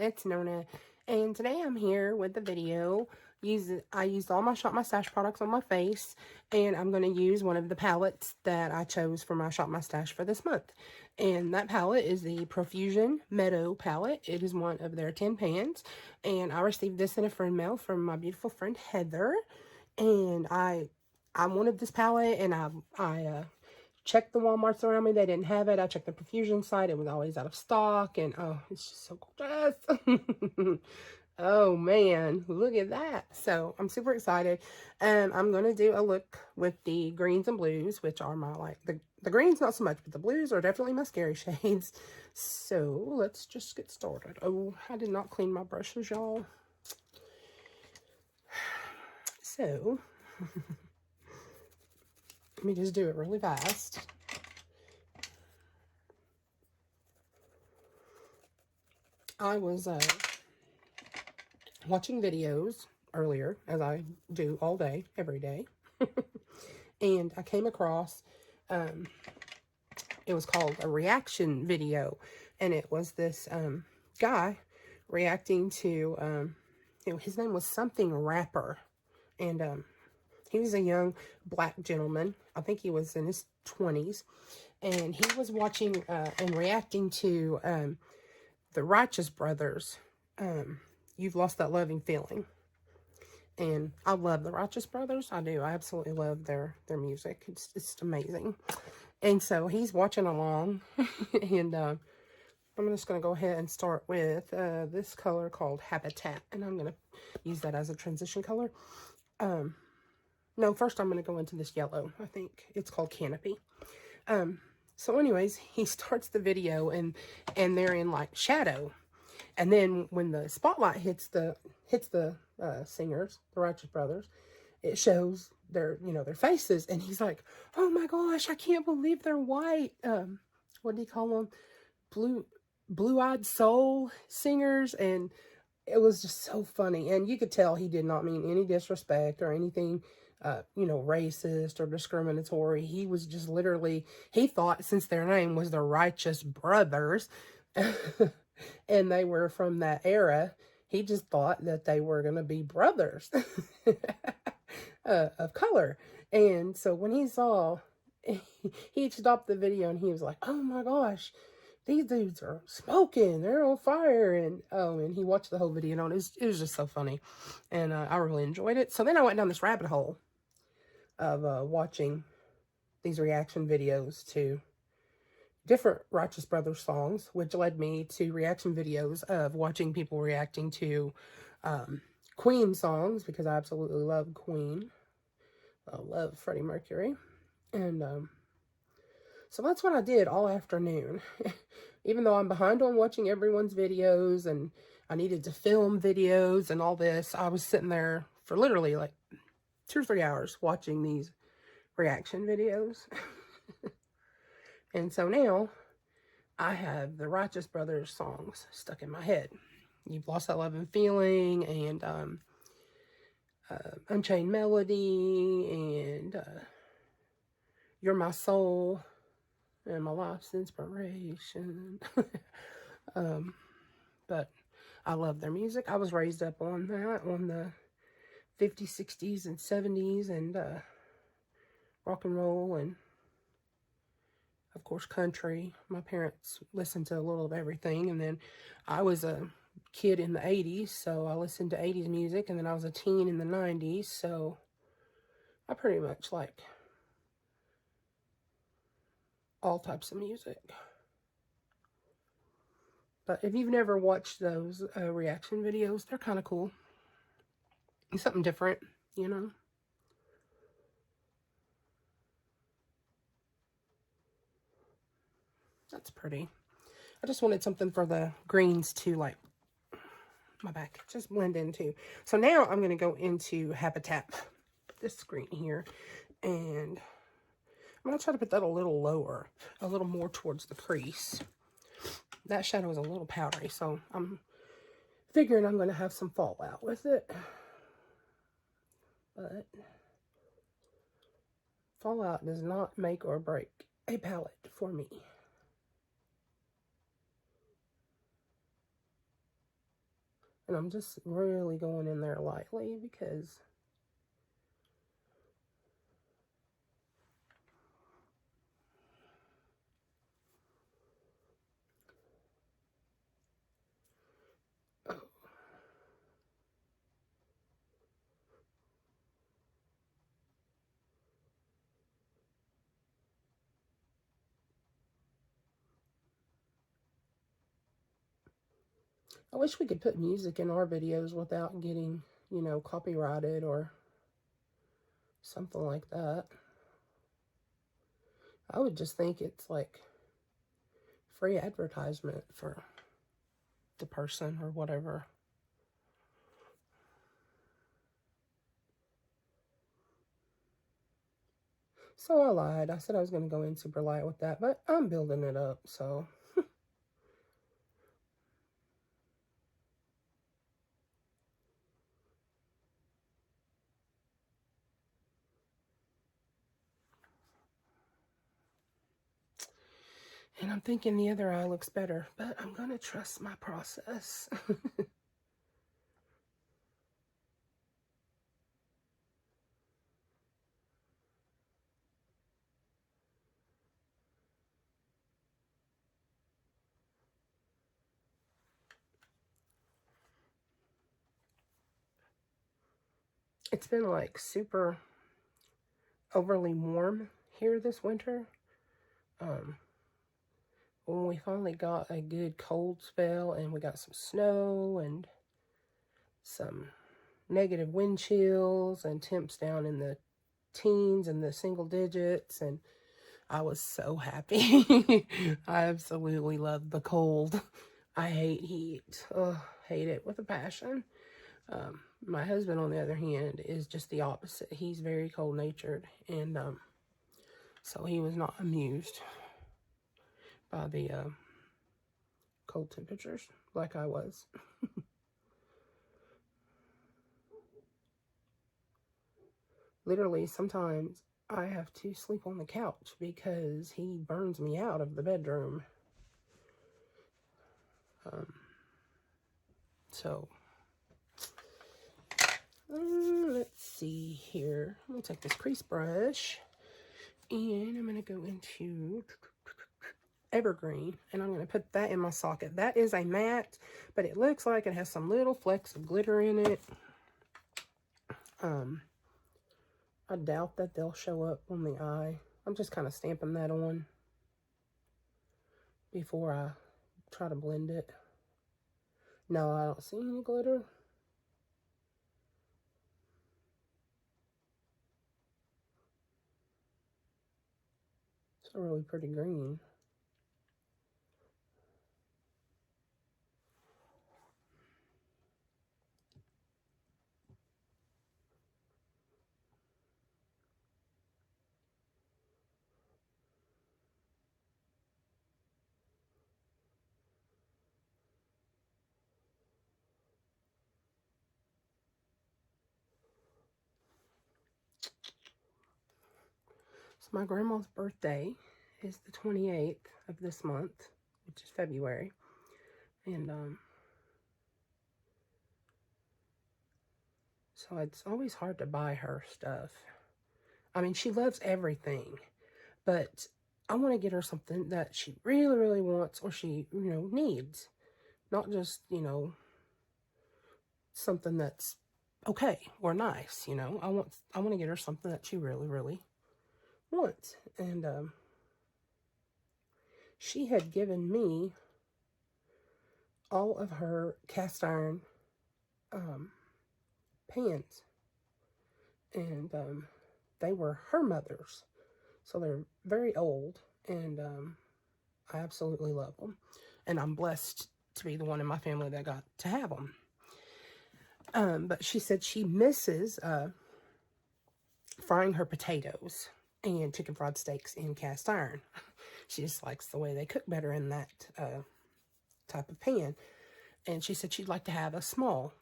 it's Nona, and today I'm here with the video. I used all my Shop My Stash products on my face, and I'm going to use one of the palettes that I chose for my Shop My Stash for this month. And that palette is the Profusion Meadow palette. It is one of their 10 pans, and I received this in a friend mail from my beautiful friend Heather. And I wanted this palette, and I checked the Walmarts around me. They didn't have it. I checked the Profusion site. It was always out of stock. And oh, it's just so gorgeous. Oh man, look at that. So I'm super excited. I'm going to do a look with the greens and blues, which are my, like, the greens not so much, but the blues are definitely my scary shades. So let's just get started. Oh, I did not clean my brushes, y'all. So let me just do it really fast. I was watching videos earlier, as I do all day, every day. And I came across, it was called a reaction video. And it was this guy reacting to, his name was something Rapper. And he was a young black gentleman. I think he was in his 20s. And he was watching and reacting to the Righteous Brothers, You've Lost That Loving Feeling. And I love the Righteous Brothers. I do. I absolutely love their music. It's amazing. And so he's watching along. And I'm just going to go ahead and start with this color called Habitat. And I'm going to use that as a transition color. No, first I'm going to go into this yellow. I think it's called Canopy. So anyways, he starts the video and they're in like shadow. And then when the spotlight hits the singers, the Righteous Brothers, it shows their faces, and he's like, "Oh my gosh, I can't believe they're white." What do you call them? Blue-eyed soul singers. And it was just so funny. And you could tell he did not mean any disrespect or anything, racist or discriminatory. He was just literally, he thought since their name was the Righteous Brothers, and they were from that era, he just thought that they were going to be brothers of color. And so when he saw, he stopped the video and he was like, "Oh my gosh, these dudes are smoking, they're on fire." And and he watched the whole video, and it was just so funny. And I really enjoyed it. So then I went down this rabbit hole of watching these reaction videos to different Righteous Brothers songs, which led me to reaction videos of watching people reacting to Queen songs, because I absolutely love Queen. I love Freddie Mercury. And so that's what I did all afternoon. Even though I'm behind on watching everyone's videos and I needed to film videos and all this, I was sitting there for literally like 2 or 3 hours watching these reaction videos. And so now I have the Righteous Brothers songs stuck in my head. You've Lost That Loving Feeling, and Unchained Melody, and You're My Soul, and My Life's Inspiration. But I love their music. I was raised up on that, on the 50s, 60s, and 70s, and rock and roll, and of course country. My parents listened to a little of everything. And then I was a kid in the 80s, so I listened to 80s music. And then I was a teen in the 90s, so I pretty much like all types of music. But if you've never watched those reaction videos, they're kind of cool. It's something different, you know. That's pretty. I just wanted something for the greens to, like, my back, just blend into. So now I'm going to go into Habitat, this green here, and I'm going to try to put that a little lower, a little more towards the crease. That shadow is a little powdery, so I'm figuring I'm going to have some fallout with it. But fallout does not make or break a palette for me. And I'm just really going in there lightly because I wish we could put music in our videos without getting, you know, copyrighted or something like that. I would just think it's like free advertisement for the person or whatever. So I lied. I said I was going to go in super light with that, but I'm building it up, so. And I'm thinking the other eye looks better, but I'm going to trust my process. It's been like super overly warm here this winter. When we finally got a good cold spell and we got some snow and some negative wind chills and temps down in the teens and the single digits, and I was so happy. I absolutely love the cold. I hate heat. Ugh, hate it with a passion. My husband, on the other hand, is just the opposite. He's very cold-natured, and so he was not amused by the cold temperatures like I was. Literally, sometimes I have to sleep on the couch because he burns me out of the bedroom. So, let's see here. I'm going to take this crease brush and I'm going to go into Evergreen, and I'm going to put that in my socket. That is a matte, but it looks like it has some little flecks of glitter in it. I doubt that they'll show up on the eye. I'm just kind of stamping that on before I try to blend it. No, I don't see any glitter. It's a really pretty green. So my grandma's birthday is the 28th of this month, which is February. And so it's always hard to buy her stuff. I mean, she loves everything, but I want to get her something that she really, really wants or she, you know, needs. Not just, you know, something that's okay or nice, you know. I want to get her something that she really, really wants. And she had given me all of her cast iron pans, and they were her mother's, so they're very old, and I absolutely love them, and I'm blessed to be the one in my family that got to have them. But she said she misses frying her potatoes and chicken fried steaks in cast iron. She just likes the way they cook better in that type of pan. And she said she'd like to have a small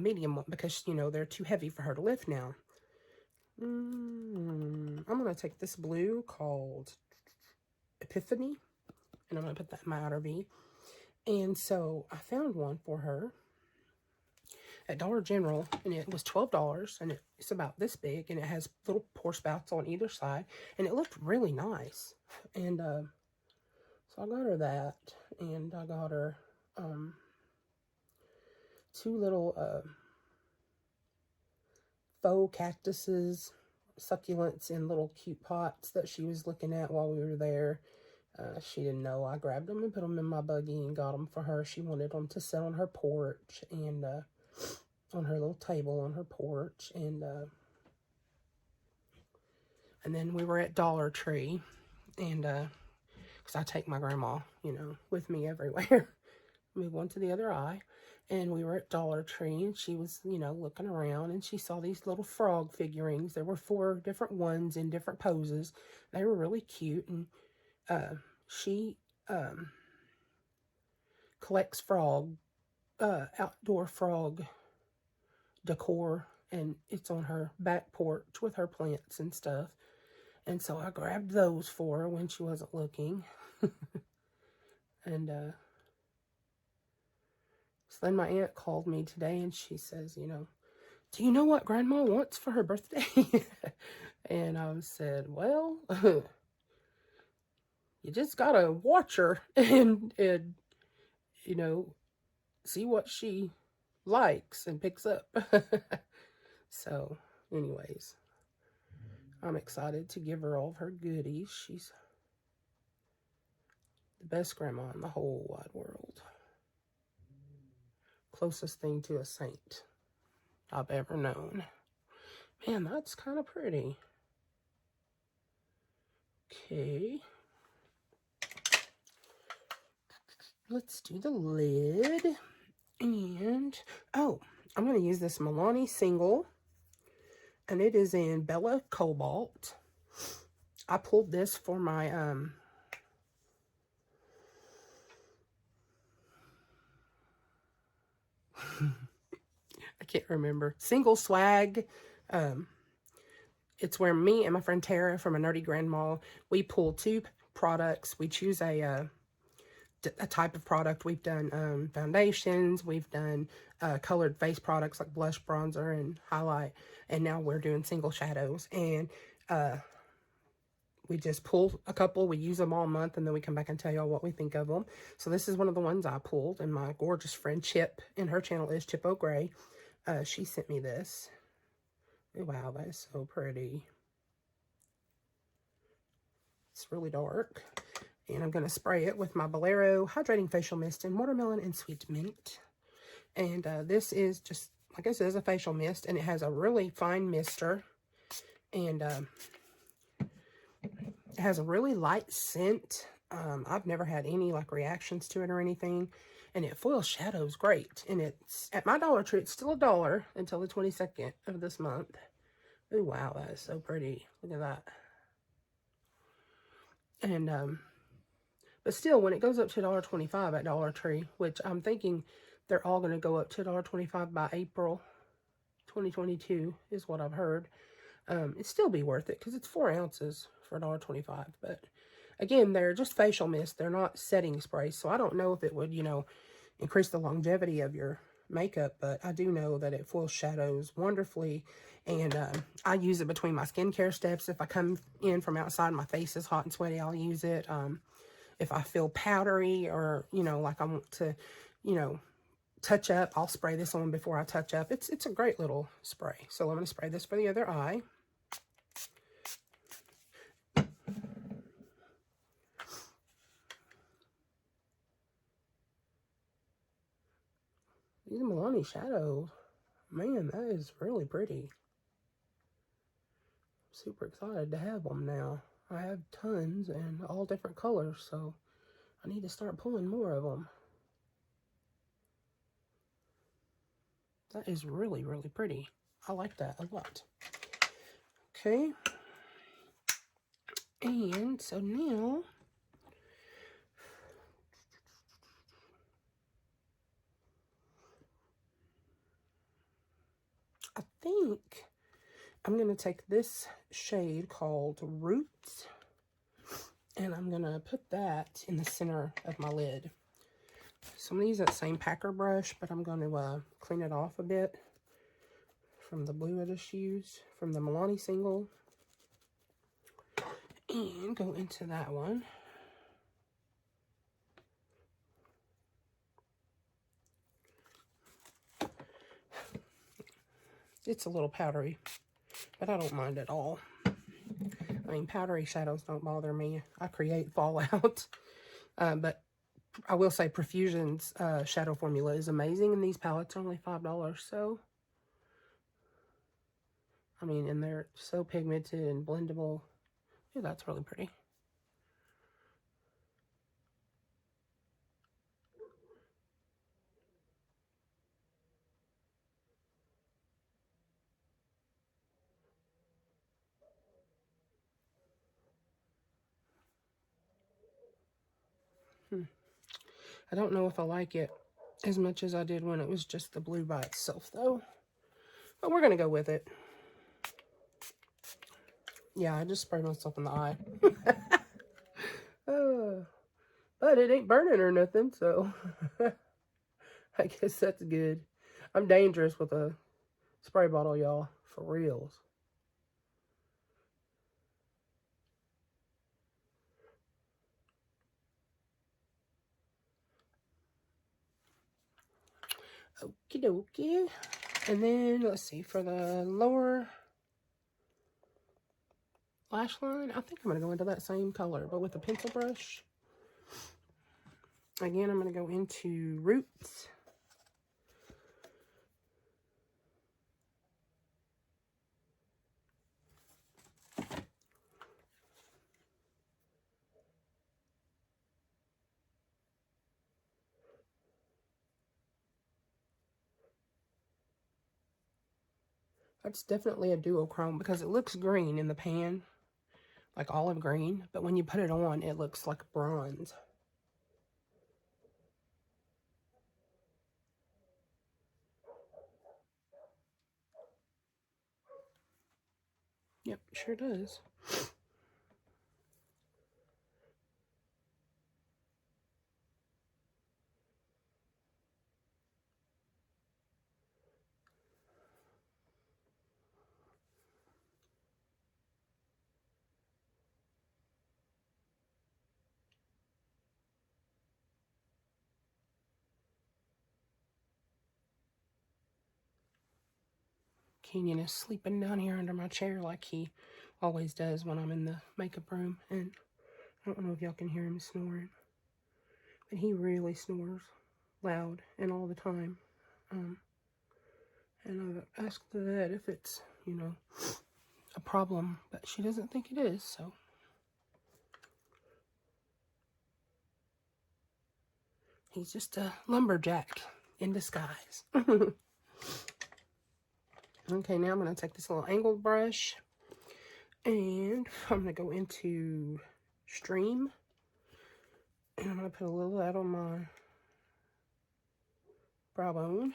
medium one because, you know, they're too heavy for her to lift now. I'm going to take this blue called Epiphany, and I'm going to put that in my outer V. And so I found one for her, at Dollar General, and it was $12, and it's about this big, and it has little pour spouts on either side, and it looked really nice. And so I got her that, and I got her two little faux cactuses, succulents in little cute pots that she was looking at while we were there. She didn't know. I grabbed them and put them in my buggy and got them for her. She wanted them to sit on her porch and on her little table on her porch. And then we were at Dollar Tree, and because I take my grandma, you know, with me everywhere. Move one to the other eye. And we were at Dollar Tree, and she was, you know, looking around, and she saw these little frog figurines. There were 4 different ones in different poses. They were really cute, and she collects outdoor frog decor, and it's on her back porch with her plants and stuff. And so I grabbed those for her when she wasn't looking. And so then my aunt called me today, and she says, you know, do you know what Grandma wants for her birthday? And I said, well, you just gotta watch her and you know, see what she likes and picks up. So, anyways, I'm excited to give her all of her goodies. She's the best grandma in the whole wide world. Closest thing to a saint I've ever known. Man, that's kind of pretty. Okay. Let's do the lid. And, oh, I'm going to use this Milani single. And it is in Bella Cobalt. I pulled this for my, I can't remember. Single swag. It's where me and my friend Tara from A Nerdy Grandma, we pull 2 products. We choose a type of product. We've done foundations. We've done colored face products like blush, bronzer, and highlight. And now we're doing single shadows. And we just pull a couple. We use them all month, and then we come back and tell y'all what we think of them. So this is one of the ones I pulled. And my gorgeous friend Chip, and her channel is Chip O'Gray. She sent me this. Wow, that is so pretty. It's really dark. And I'm going to spray it with my Bolero Hydrating Facial Mist in Watermelon and Sweet Mint. And this is just, like I said, it's a facial mist. And it has a really fine mister. And it has a really light scent. I've never had any, like, reactions to it or anything. And it foils shadows great. And it's, at my Dollar Tree, it's still $1 until the 22nd of this month. Oh, wow, that is so pretty. Look at that. And, but still, when it goes up to $1.25 at Dollar Tree, which I'm thinking they're all going to go up to $1.25 by April 2022, is what I've heard. It'd still be worth it, because it's 4 ounces for $1.25. But again, they're just facial mist. They're not setting sprays. So I don't know if it would, you know, increase the longevity of your makeup. But I do know that it foils shadows wonderfully. And I use it between my skincare steps. If I come in from outside and my face is hot and sweaty, I'll use it. If I feel powdery, or, you know, like I want to, you know, touch up, I'll spray this on before I touch up. It's a great little spray. So I'm going to spray this for the other eye. These Milani shadows, man, that is really pretty. Super excited to have them now. I have tons and all different colors, so I need to start pulling more of them. That is really, really pretty. I like that a lot. Okay. And so now, I think I'm going to take this shade called Roots, and I'm going to put that in the center of my lid. So I'm going to use that same packer brush, but I'm going to clean it off a bit from the blue I just used, from the Milani single. And go into that one. It's a little powdery, but I don't mind at all. I mean, powdery shadows don't bother me. I create fallout. But I will say Profusion's shadow formula is amazing, and these palettes are only $5, so... I mean, and they're so pigmented and blendable. Yeah, that's really pretty. I don't know if I like it as much as I did when it was just the blue by itself, though. But we're going to go with it. Yeah, I just sprayed myself in the eye. But it ain't burning or nothing, so I guess that's good. I'm dangerous with a spray bottle, y'all, for reals. Okie dokie. And then, let's see, for the lower lash line, I think I'm going to go into that same color, but with a pencil brush. Again, I'm going to go into Roots. That's definitely a duochrome because it looks green in the pan, like olive green, but when you put it on, it looks like bronze. Yep, sure does. Kenyon is sleeping down here under my chair like he always does when I'm in the makeup room, and I don't know if y'all can hear him snoring, but he really snores loud and all the time. And I've asked the vet if it's, you know, a problem, but she doesn't think it is, so. He's just a lumberjack in disguise. Okay, now I'm going to take this little angled brush, and I'm going to go into Stream, and I'm going to put a little of that on my brow bone.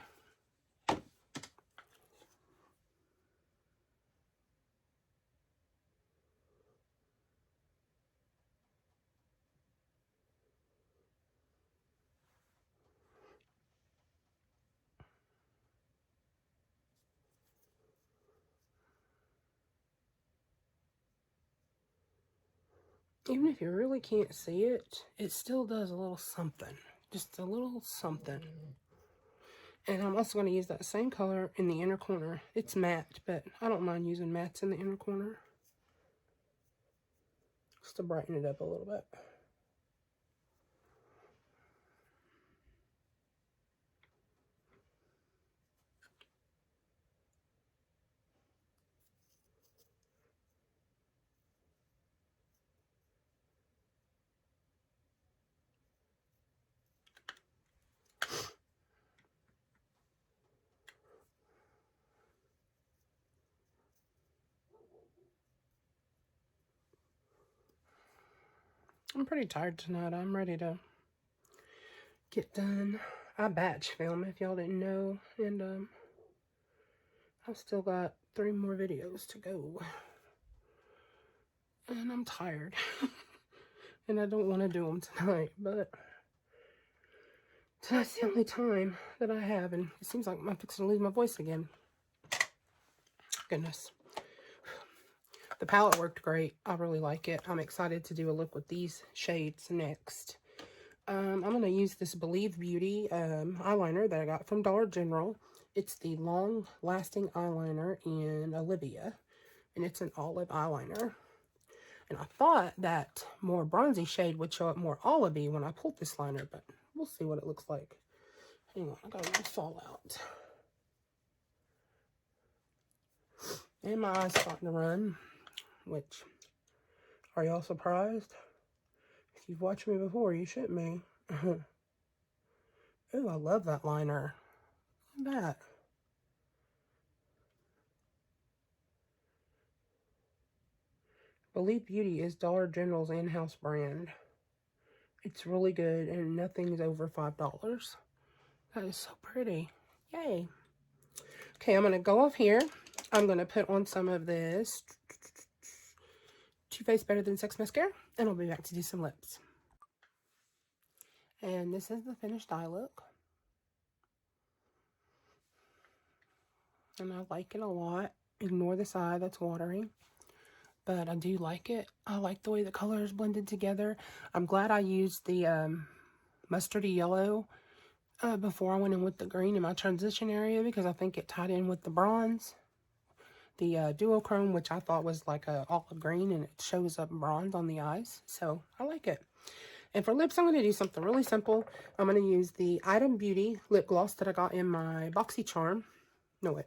Even if you really can't see it, it still does a little something. Just a little something. And I'm also going to use that same color in the inner corner. It's matte, but I don't mind using mattes in the inner corner. Just to brighten it up a little bit. I'm pretty tired tonight. I'm ready to get done. I batch film, if y'all didn't know, and I've still got 3 more videos to go. And I'm tired. And I don't want to do them tonight, but So that's the only time that I have, and it seems like I'm fixing to lose my voice again. Goodness. The palette worked great. I really like it. I'm excited to do a look with these shades next. I'm going to use this Believe Beauty eyeliner that I got from Dollar General. It's the Long Lasting Eyeliner in Olivia, and it's an olive eyeliner. And I thought that more bronzy shade would show up more olivey when I pulled this liner, but we'll see what it looks like. Hang on, I got a little fallout. And my eye's starting to run, which, are y'all surprised? If you've watched me before, you shouldn't be. Ooh, I love that liner. Look at that. Believe Beauty is Dollar General's in-house brand. It's really good, and nothing's over $5. That is so pretty. Yay. Okay, I'm going to go off here. I'm going to put on some of this Too Faced Better Than Sex mascara, and I'll be back to do some lips. And this is the finished eye look. And I like it a lot. Ignore the side that's watery. But I do like it. I like the way the colors blended together. I'm glad I used the mustardy yellow before I went in with the green in my transition area, because I think it tied in with the bronze. The duochrome, which I thought was like a olive green, and it shows up bronze on the eyes. So I like it. And for lips, I'm going to do something really simple. I'm going to use the Item Beauty lip gloss that I got in my BoxyCharm. No, wait.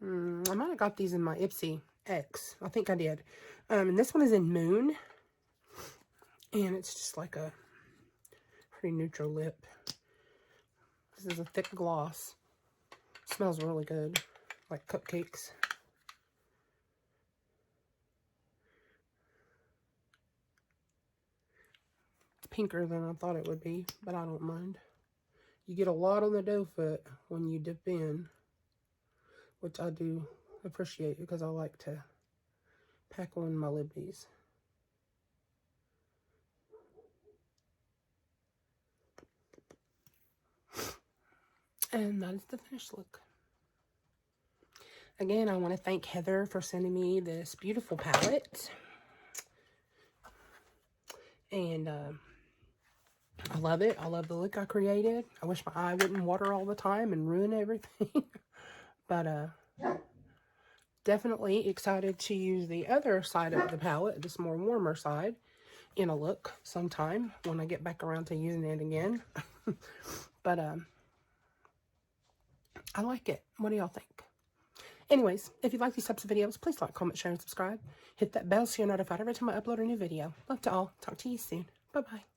I might have got these in my Ipsy X. I think I did. And this one is in Moon. And it's just like a pretty neutral lip. This is a thick gloss. It smells really good. Like cupcakes. It's pinker than I thought it would be, but I don't mind. You get a lot on the dough foot when you dip in, which I do appreciate because I like to pack on my lippies. And that is the finished look. Again, I want to thank Heather for sending me this beautiful palette. And I love it. I love the look I created. I wish my eye wouldn't water all the time and ruin everything. But definitely excited to use the other side of the palette, this more warmer side, in a look sometime when I get back around to using it again. But I like it. What do y'all think? Anyways, if you like these types of videos, please like, comment, share, and subscribe. Hit that bell so you're notified every time I upload a new video. Love to all. Talk to you soon. Bye-bye.